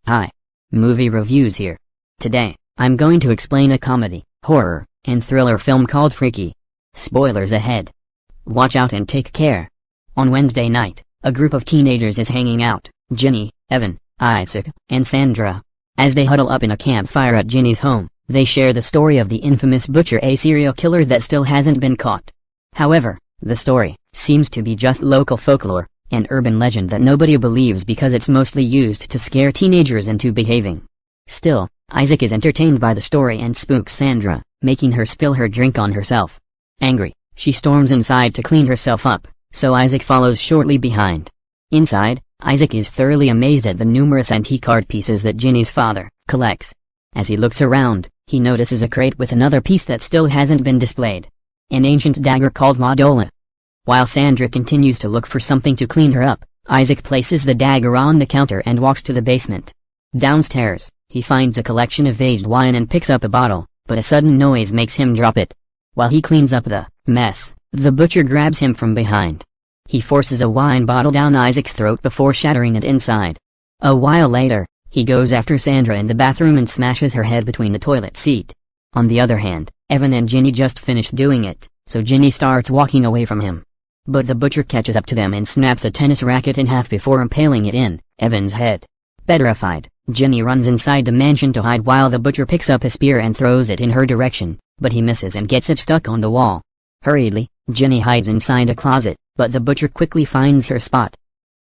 Hi. Movie reviews here. Today, I'm going to explain a comedy, horror, and thriller film called Freaky. Spoilers ahead. Watch out and take care. On Wednesday night, a group of teenagers is hanging out: Ginny, Evan, Isaac, and Sandra. As they huddle up in a campfire at Ginny's home, they share the story of the infamous Butcher, a serial killer that still hasn't been caught. However, the story seems to be just local folklore, an urban legend that nobody believes because it's mostly used to scare teenagers into behaving. Still, Isaac is entertained by the story and spooks Sandra, making her spill her drink on herself. Angry, she storms inside to clean herself up, so Isaac follows shortly behind. Inside, Isaac is thoroughly amazed at the numerous antique art pieces that Ginny's father collects. As he looks around, he notices a crate with another piece that still hasn't been displayed: an ancient dagger called La Dola. While Sandra continues to look for something to clean her up, Isaac places the dagger on the counter and walks to the basement. Downstairs, he finds a collection of aged wine and picks up a bottle, but a sudden noise makes him drop it. While he cleans up the mess, the butcher grabs him from behind. He forces a wine bottle down Isaac's throat before shattering it inside. A while later, he goes after Sandra in the bathroom and smashes her head between the toilet seat. On the other hand, Evan and Ginny just finished doing it, so Ginny starts walking away from him. But the butcher catches up to them and snaps a tennis racket in half before impaling it in Evan's head. Petrified, Ginny runs inside the mansion to hide while the butcher picks up a spear and throws it in her direction, but he misses and gets it stuck on the wall. Hurriedly, Ginny hides inside a closet, but the butcher quickly finds her spot.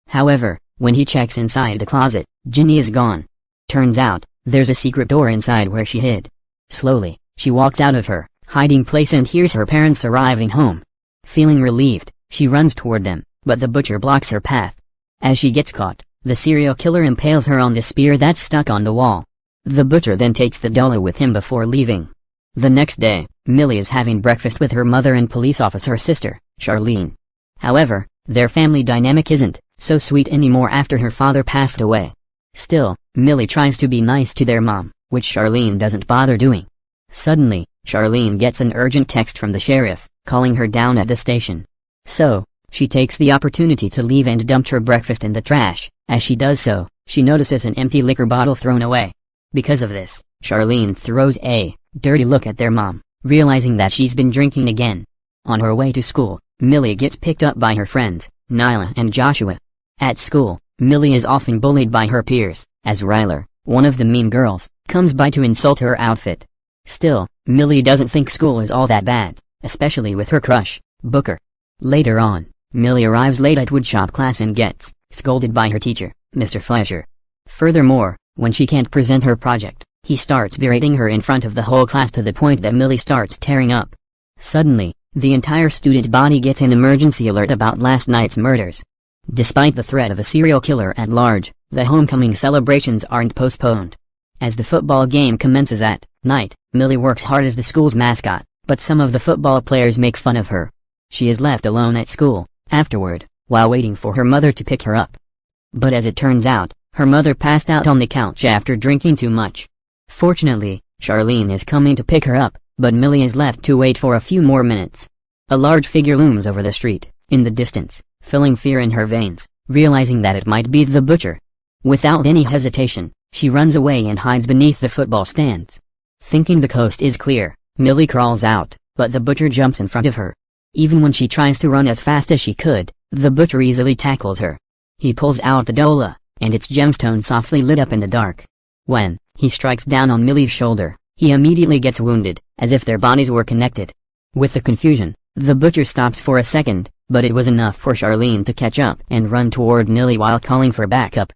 However, when he checks inside the closet, Ginny is gone. Turns out, there's a secret door inside where she hid. Slowly, she walks out of her hiding place and hears her parents arriving home. Feeling relieved, she runs toward them, but the butcher blocks her path. As she gets caught, the serial killer impales her on the spear that's stuck on the wall. The butcher then takes the dollar with him before leaving. The next day, Millie is having breakfast with her mother and police officer sister, Charlene. However, their family dynamic isn't so sweet anymore after her father passed away. Still, Millie tries to be nice to their mom, which Charlene doesn't bother doing. Suddenly, Charlene gets an urgent text from the sheriff, calling her down at the station. So, she takes the opportunity to leave and dump her breakfast in the trash. As she does so, she notices an empty liquor bottle thrown away. Because of this, Charlene throws a dirty look at their mom, realizing that she's been drinking again. On her way to school, Millie gets picked up by her friends, Nyla and Joshua. At school, Millie is often bullied by her peers, as Ryler, one of the mean girls, comes by to insult her outfit. Still, Millie doesn't think school is all that bad, especially with her crush, Booker. Later on, Millie arrives late at woodshop class and gets scolded by her teacher, Mr. Fleischer. Furthermore, when she can't present her project, he starts berating her in front of the whole class to the point that Millie starts tearing up. Suddenly, the entire student body gets an emergency alert about last night's murders. Despite the threat of a serial killer at large, the homecoming celebrations aren't postponed. As the football game commences at night, Millie works hard as the school's mascot, but some of the football players make fun of her. She is left alone at school, afterward, while waiting for her mother to pick her up. But as it turns out, her mother passed out on the couch after drinking too much. Fortunately, Charlene is coming to pick her up, but Millie is left to wait for a few more minutes. A large figure looms over the street, in the distance, filling fear in her veins, realizing that it might be the butcher. Without any hesitation, she runs away and hides beneath the football stands. Thinking the coast is clear, Millie crawls out, but the butcher jumps in front of her. Even when she tries to run as fast as she could, the butcher easily tackles her. He pulls out the dola, and its gemstone softly lit up in the dark. When he strikes down on Millie's shoulder, he immediately gets wounded, as if their bodies were connected. With the confusion, the butcher stops for a second, but it was enough for Charlene to catch up and run toward Millie while calling for backup.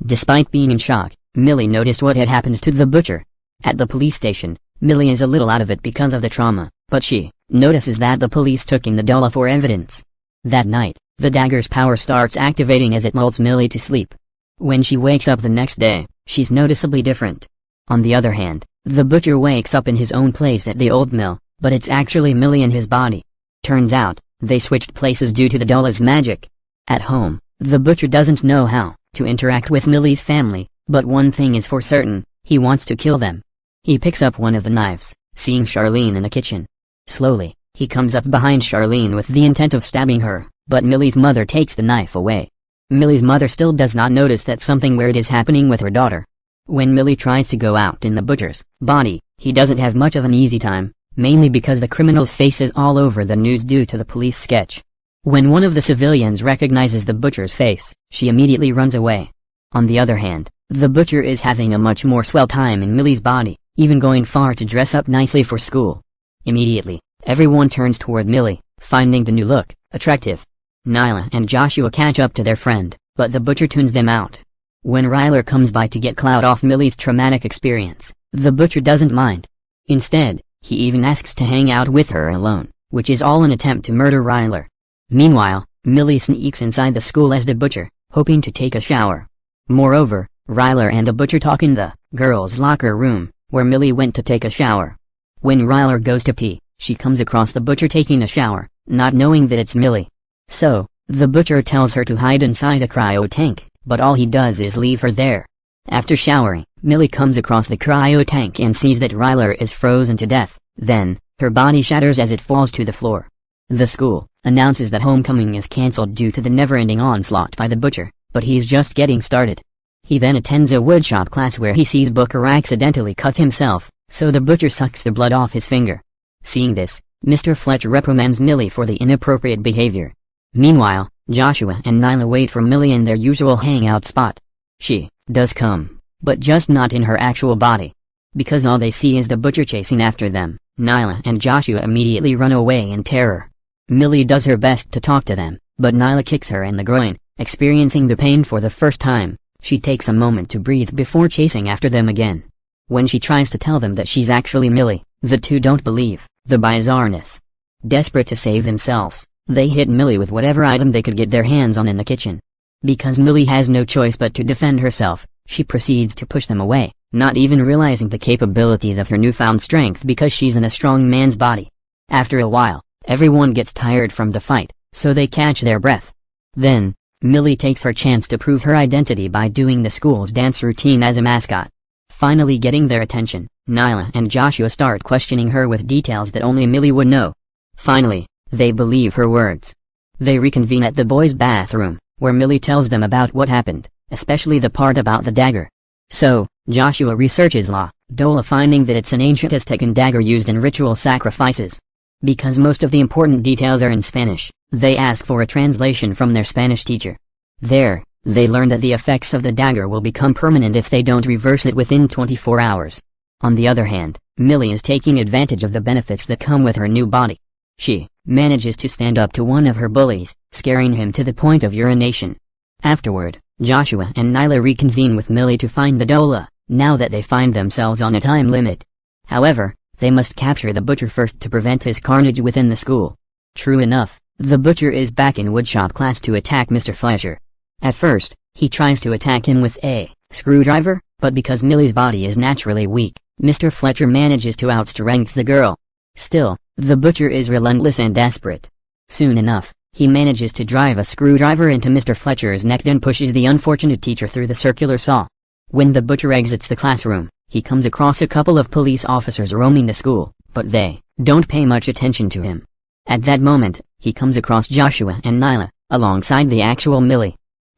Despite being in shock, Millie noticed what had happened to the butcher. At the police station, Millie is a little out of it because of the trauma, but she notices that the police took in the dollar for evidence. That night, the dagger's power starts activating as it lulls Millie to sleep. When she wakes up the next day, she's noticeably different. On the other hand, the butcher wakes up in his own place at the old mill, but it's actually Millie in his body. Turns out, they switched places due to the doll's magic. At home, the butcher doesn't know how to interact with Millie's family, but one thing is for certain: he wants to kill them. He picks up one of the knives, seeing Charlene in the kitchen. Slowly, he comes up behind Charlene with the intent of stabbing her, but Millie's mother takes the knife away. Millie's mother still does not notice that something weird is happening with her daughter. When Millie tries to go out in the butcher's body, he doesn't have much of an easy time, mainly because the criminal's face is all over the news due to the police sketch. When one of the civilians recognizes the butcher's face, she immediately runs away. On the other hand, the butcher is having a much more swell time in Millie's body, even going far to dress up nicely for school. Immediately, everyone turns toward Millie, finding the new look attractive. Nyla and Joshua catch up to their friend, but the butcher tunes them out. When Ryler comes by to get clout off Millie's traumatic experience, the butcher doesn't mind. Instead, he even asks to hang out with her alone, which is all an attempt to murder Ryler. Meanwhile, Millie sneaks inside the school as the butcher, hoping to take a shower. Moreover, Ryler and the butcher talk in the girls' locker room, where Millie went to take a shower. When Ryler goes to pee, she comes across the butcher taking a shower, not knowing that it's Millie. So, the butcher tells her to hide inside a cryo tank, but all he does is leave her there. After showering, Millie comes across the cryo tank and sees that Ryler is frozen to death. Then, her body shatters as it falls to the floor. The school announces that homecoming is cancelled due to the never-ending onslaught by the butcher, but he's just getting started. He then attends a woodshop class where he sees Booker accidentally cut himself, so the butcher sucks the blood off his finger. Seeing this, Mr. Fletcher reprimands Millie for the inappropriate behavior. Meanwhile, Joshua and Nyla wait for Millie in their usual hangout spot. She does come, but just not in her actual body. Because all they see is the butcher chasing after them, Nyla and Joshua immediately run away in terror. Millie does her best to talk to them, but Nyla kicks her in the groin, experiencing the pain for the first time. She takes a moment to breathe before chasing after them again. When she tries to tell them that she's actually Millie, the two don't believe the bizarreness. Desperate to save themselves, they hit Millie with whatever item they could get their hands on in the kitchen. Because Millie has no choice but to defend herself, she proceeds to push them away, not even realizing the capabilities of her newfound strength because she's in a strong man's body. After a while, everyone gets tired from the fight, so they catch their breath. Then, Millie takes her chance to prove her identity by doing the school's dance routine as a mascot. Finally getting their attention, Nyla and Joshua start questioning her with details that only Millie would know. Finally, they believe her words. They reconvene at the boys' bathroom, where Millie tells them about what happened, especially the part about the dagger. So, Joshua researches La Dola, finding that it's an ancient Aztecan dagger used in ritual sacrifices. Because most of the important details are in Spanish, they ask for a translation from their Spanish teacher. There, they learn that the effects of the dagger will become permanent if they don't reverse it within 24 hours. On the other hand, Millie is taking advantage of the benefits that come with her new body. She manages to stand up to one of her bullies, scaring him to the point of urination. Afterward, Joshua and Nyla reconvene with Millie to find the Dola, now that they find themselves on a time limit. However, they must capture the butcher first to prevent his carnage within the school. True enough, the butcher is back in woodshop class to attack Mr. Fletcher. At first, he tries to attack him with a screwdriver, but because Millie's body is naturally weak, Mr. Fletcher manages to outstrength the girl. Still, the butcher is relentless and desperate. Soon enough, he manages to drive a screwdriver into Mr. Fletcher's neck, then pushes the unfortunate teacher through the circular saw. When the butcher exits the classroom, he comes across a couple of police officers roaming the school, but they don't pay much attention to him. At that moment, he comes across Joshua and Nyla, alongside the actual Millie.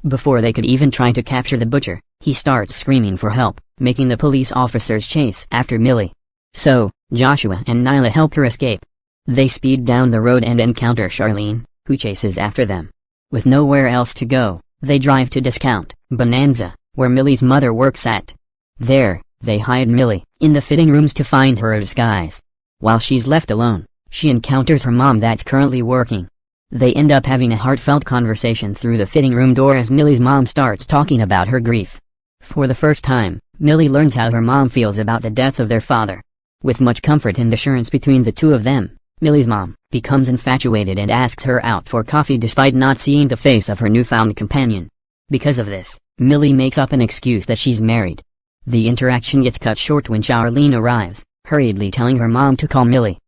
Before they could even try to capture the butcher, he starts screaming for help, making the police officers chase after Millie. So, Joshua and Nyla help her escape. They speed down the road and encounter Charlene, who chases after them. With nowhere else to go, they drive to Discount Bonanza, where Millie's mother works at. There, they hide Millie in the fitting rooms to find her disguise. While she's left alone, she encounters her mom that's currently working. They end up having a heartfelt conversation through the fitting room door as Millie's mom starts talking about her grief. For the first time, Millie learns how her mom feels about the death of their father. With much comfort and assurance between the two of them, Millie's mom becomes infatuated and asks her out for coffee despite not seeing the face of her newfound companion. Because of this, Millie makes up an excuse that she's married. The interaction gets cut short when Charlene arrives, hurriedly telling her mom to call Millie.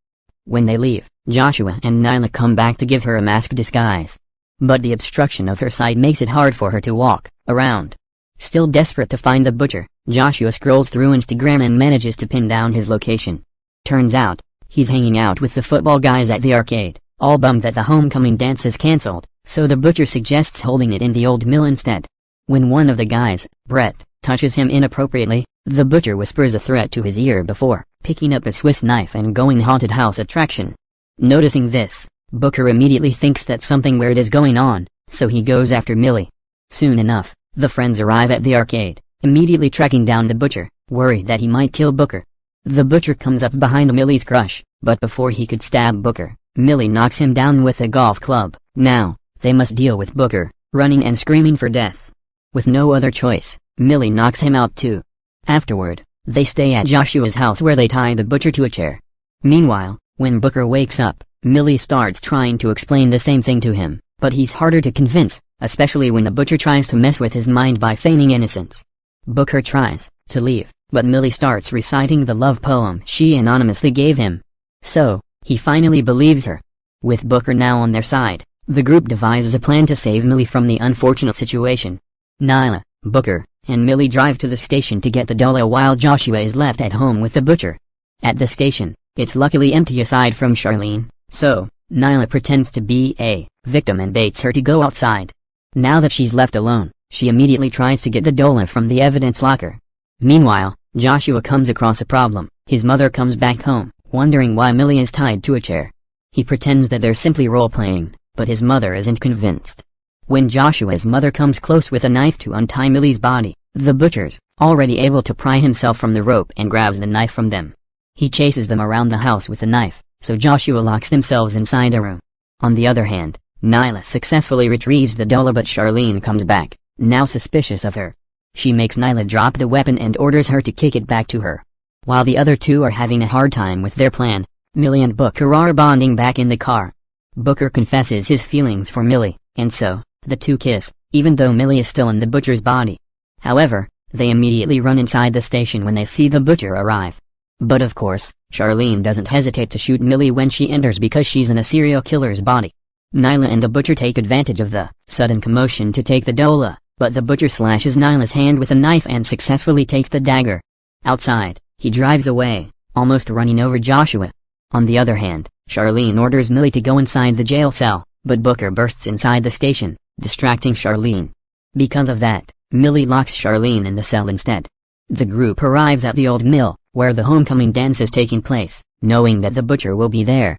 When they leave, Joshua and Nyla come back to give her a mask disguise. But the obstruction of her sight makes it hard for her to walk around. Still desperate to find the butcher, Joshua scrolls through Instagram and manages to pin down his location. Turns out, he's hanging out with the football guys at the arcade, all bummed that the homecoming dance is cancelled, so the butcher suggests holding it in the old mill instead. When one of the guys, Brett, touches him inappropriately, the butcher whispers a threat to his ear before picking up a Swiss knife and going haunted house attraction. Noticing this, Booker immediately thinks that something weird is going on, so he goes after Millie. Soon enough, the friends arrive at the arcade, immediately tracking down the butcher, worried that he might kill Booker. The butcher comes up behind Millie's crush, but before he could stab Booker, Millie knocks him down with a golf club. Now, they must deal with Booker, running and screaming for death. With no other choice, Millie knocks him out too. Afterward, they stay at Joshua's house where they tie the butcher to a chair. Meanwhile, when Booker wakes up, Millie starts trying to explain the same thing to him, but he's harder to convince, especially when the butcher tries to mess with his mind by feigning innocence. Booker tries to leave, but Millie starts reciting the love poem she anonymously gave him. So, he finally believes her. With Booker now on their side, the group devises a plan to save Millie from the unfortunate situation. Nyla, Booker, and Millie drive to the station to get the dollar while Joshua is left at home with the butcher. At the station, it's luckily empty aside from Charlene, so Nyla pretends to be a victim and baits her to go outside. Now that she's left alone, she immediately tries to get the dollar from the evidence locker. Meanwhile, Joshua comes across a problem. His mother comes back home, wondering why Millie is tied to a chair. He pretends that they're simply role-playing, but his mother isn't convinced. When Joshua's mother comes close with a knife to untie Millie's body, the butcher's already able to pry himself from the rope and grabs the knife from them. He chases them around the house with the knife, so Joshua locks themselves inside a room. On the other hand, Nyla successfully retrieves the dollar, but Charlene comes back, now suspicious of her. She makes Nyla drop the weapon and orders her to kick it back to her. While the other two are having a hard time with their plan, Millie and Booker are bonding back in the car. Booker confesses his feelings for Millie, and so, the two kiss, even though Millie is still in the butcher's body. However, they immediately run inside the station when they see the butcher arrive. But of course, Charlene doesn't hesitate to shoot Millie when she enters because she's in a serial killer's body. Nyla and the butcher take advantage of the sudden commotion to take the dollar, but the butcher slashes Nyla's hand with a knife and successfully takes the dagger. Outside, he drives away, almost running over Joshua. On the other hand, Charlene orders Millie to go inside the jail cell, but Booker bursts inside the station, distracting Charlene. Because of that, Millie locks Charlene in the cell instead. The group arrives at the old mill, where the homecoming dance is taking place, knowing that the butcher will be there.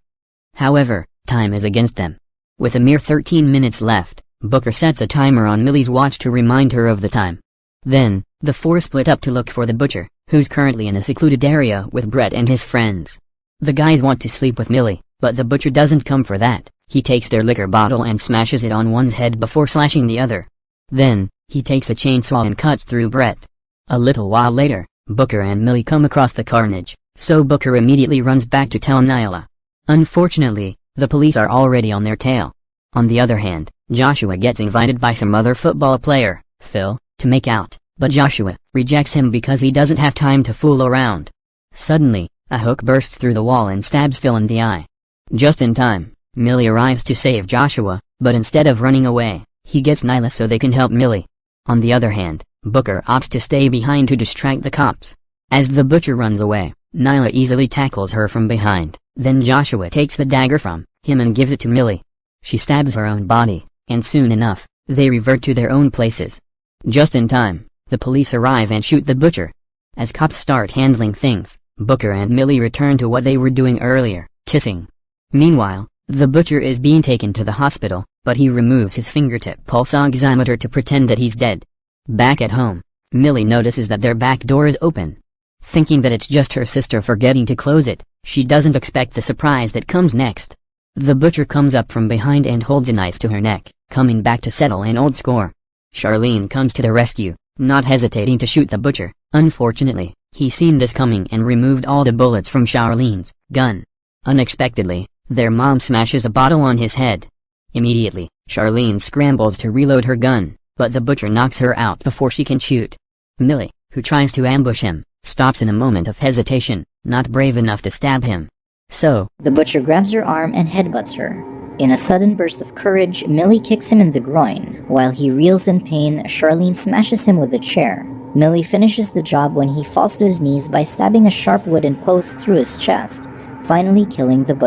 However, time is against them. With a mere 13 minutes left, Booker sets a timer on Millie's watch to remind her of the time. Then, the four split up to look for the butcher, who's currently in a secluded area with Brett and his friends. The guys want to sleep with Millie, but the butcher doesn't come for that. He takes their liquor bottle and smashes it on one's head before slashing the other. Then, he takes a chainsaw and cuts through Brett. A little while later, Booker and Millie come across the carnage, so Booker immediately runs back to tell Nyla. Unfortunately, the police are already on their tail. On the other hand, Joshua gets invited by some other football player, Phil, to make out, but Joshua rejects him because he doesn't have time to fool around. Suddenly, a hook bursts through the wall and stabs Phil in the eye. Just in time, Millie arrives to save Joshua, but instead of running away, he gets Nyla so they can help Millie. On the other hand, Booker opts to stay behind to distract the cops. As the butcher runs away, Nyla easily tackles her from behind. Then Joshua takes the dagger from him and gives it to Millie. She stabs her own body, and soon enough, they revert to their own places. Just in time, the police arrive and shoot the butcher. As cops start handling things, Booker and Millie return to what they were doing earlier, kissing. Meanwhile, the butcher is being taken to the hospital, but he removes his fingertip pulse oximeter to pretend that he's dead. Back at home, Millie notices that their back door is open. Thinking that it's just her sister forgetting to close it, she doesn't expect the surprise that comes next. The butcher comes up from behind and holds a knife to her neck, coming back to settle an old score. Charlene comes to the rescue, not hesitating to shoot the butcher. Unfortunately, he's seen this coming and removed all the bullets from Charlene's gun. Unexpectedly, their mom smashes a bottle on his head. Immediately, Charlene scrambles to reload her gun, but the butcher knocks her out before she can shoot. Millie, who tries to ambush him, stops in a moment of hesitation, not brave enough to stab him. So, the butcher grabs her arm and headbutts her. In a sudden burst of courage, Millie kicks him in the groin. While he reels in pain, Charlene smashes him with a chair. Millie finishes the job when he falls to his knees by stabbing a sharp wooden post through his chest, finally killing the butcher.